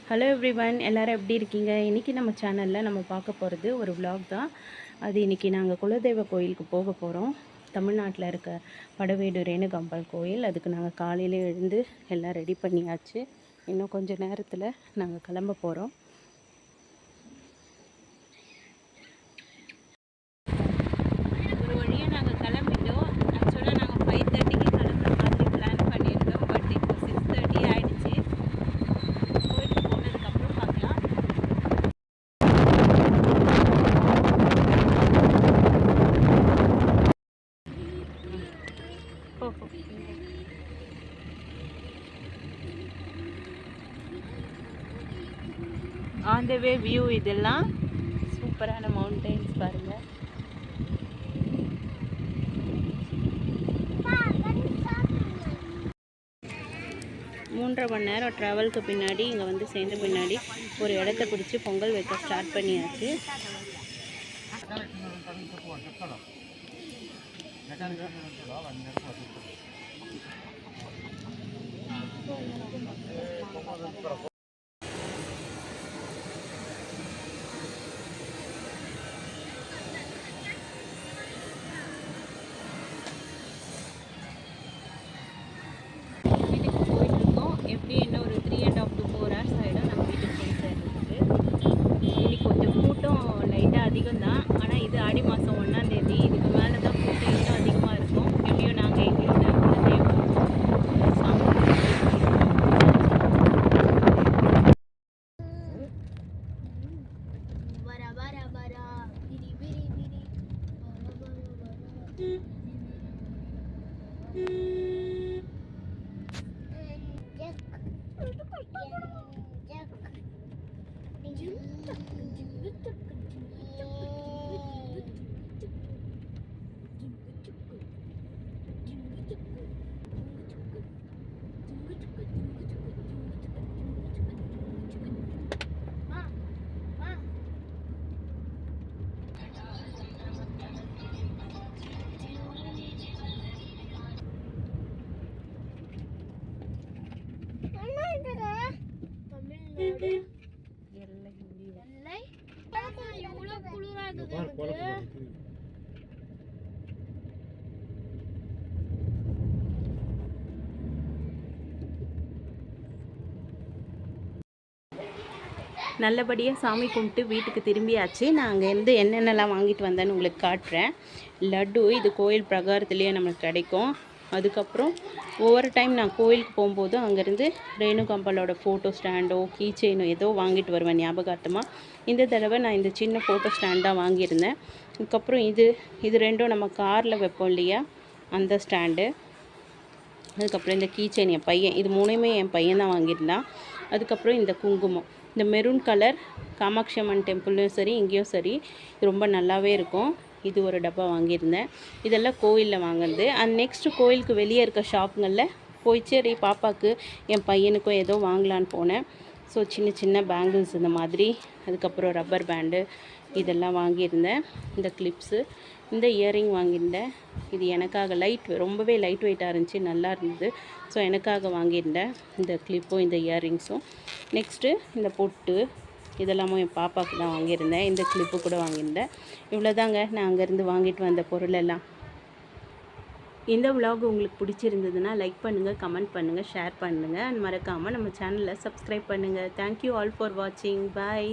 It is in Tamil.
ஹலோ எவ்ரிவன், எல்லோரும் எப்படி இருக்கீங்க? இன்றைக்கி நம்ம சேனலில் நம்ம பார்க்க போகிறது ஒரு விலாக் தான். அது இன்றைக்கி நாங்கள் குலதெய்வ கோயிலுக்கு போக போகிறோம். தமிழ்நாட்டில் இருக்க படவேடு ரேணுகாம்பாள் கோயில். அதுக்கு நாங்கள் காலையிலே எழுந்து எல்லாம் ரெடி பண்ணியாச்சு. இன்னும் கொஞ்சம் நேரத்தில் நாங்கள் கிளம்ப போகிறோம். ஆன் த வே வியூ இதெல்லாம் சூப்பரான மவுண்டெயின்ஸ் பாருங்கள். மூன்றரை மணி நேரம் ட்ராவலுக்கு பின்னாடி இங்கே வந்து சேர்ந்த பின்னாடி ஒரு இடத்த பிடிச்சி பொங்கல் வைக்க ஸ்டார்ட் பண்ணியாச்சு. எப்படி என்ன ஒரு 3.5 to 4 hours ஆகிடும் நம்ம வீட்டுக்கு போய் சேர்றதுக்கு. இன்னைக்கு கொஞ்சம் கூட்டம் லைட்டாக அதிகம் தான். ஆனால் இது ஆடி மாதம் 1ஆம் தேதி. இதுக்கு மேலே தான் கூட்டம் இன்னும் அதிகமாக இருக்கும். எப்படியும் நாங்கள் எங்களோட நல்லபடியாக சாமி கும்பிட்டு வீட்டுக்கு திரும்பியாச்சு. நான் அங்கேருந்து என்னென்னலாம் வாங்கிட்டு வந்தேன்னு உங்களுக்கு காட்டுறேன். லட்டு இது கோயில் பிரகாரத்துலேயே நமக்கு கிடைக்கும். அதுக்கப்புறம் ஒவ்வொரு டைம் நான் கோயிலுக்கு போகும்போது அங்கேருந்து ரேணுகாம்பாளோட ஃபோட்டோ ஸ்டாண்டோ கீ செயினோ ஏதோ வாங்கிட்டு வருவேன் ஞாபகார்த்தமாக. இந்த தடவை நான் இந்த சின்ன ஃபோட்டோ ஸ்டாண்டாக வாங்கியிருந்தேன். அதுக்கப்புறம் இது ரெண்டும் நம்ம காரில் வைப்போம் இல்லையா, அந்த ஸ்டாண்டு. அதுக்கப்புறம் இந்த கீ செயின் என் பையன், இது மூணுமே என் பையன் தான் வாங்கியிருந்தான். அதுக்கப்புறம் இந்த குங்குமம், இந்த மெரூன் கலர் காமாட்சி அம்மன் டெம்பிள்லையும் சரி இங்கேயும் சரி ரொம்ப நல்லாவே இருக்கும். இது ஒரு டப்பா வாங்கியிருந்தேன். இதெல்லாம் கோயிலில் வாங்கினது. நெக்ஸ்ட்டு கோயிலுக்கு வெளியே இருக்க ஷாப்புங்களில் போய் சரி பாப்பாவுக்கு என் பையனுக்கும் ஏதோ வாங்கலான்னு போனேன். ஸோ சின்ன சின்ன பேங்கிள்ஸ் இந்த மாதிரி, அதுக்கப்புறம் ரப்பர் பேண்டு இதெல்லாம் வாங்கியிருந்தேன். இந்த கிளிப்ஸு, இந்த இயரிங் வாங்கியிருந்தேன். இது எனக்காக ரொம்பவே லைட் வெயிட்டாக இருந்துச்சு, நல்லா இருந்தது. ஸோ எனக்காக வாங்கியிருந்தேன் இந்த கிளிப்பும் இந்த இயரிங்ஸும். நெக்ஸ்ட்டு இந்த பொட்டு இதெல்லாமும் என் பாப்பாவுக்கு தான் வாங்கியிருந்தேன். இந்த கிளிப்பு கூட வாங்கியிருந்தேன். இவ்வளோதாங்க நான் அங்கேருந்து வாங்கிட்டு வந்த பொருள் எல்லாம். இந்த விலாக் உங்களுக்கு பிடிச்சிருந்ததுன்னா லைக் பண்ணுங்கள், கமெண்ட் பண்ணுங்கள், ஷேர் பண்ணுங்கள். மறக்காமல் நம்ம சேனலை சப்ஸ்கிரைப் பண்ணுங்கள். தேங்க்யூ ஆல் ஃபார் வாட்சிங். பாய்.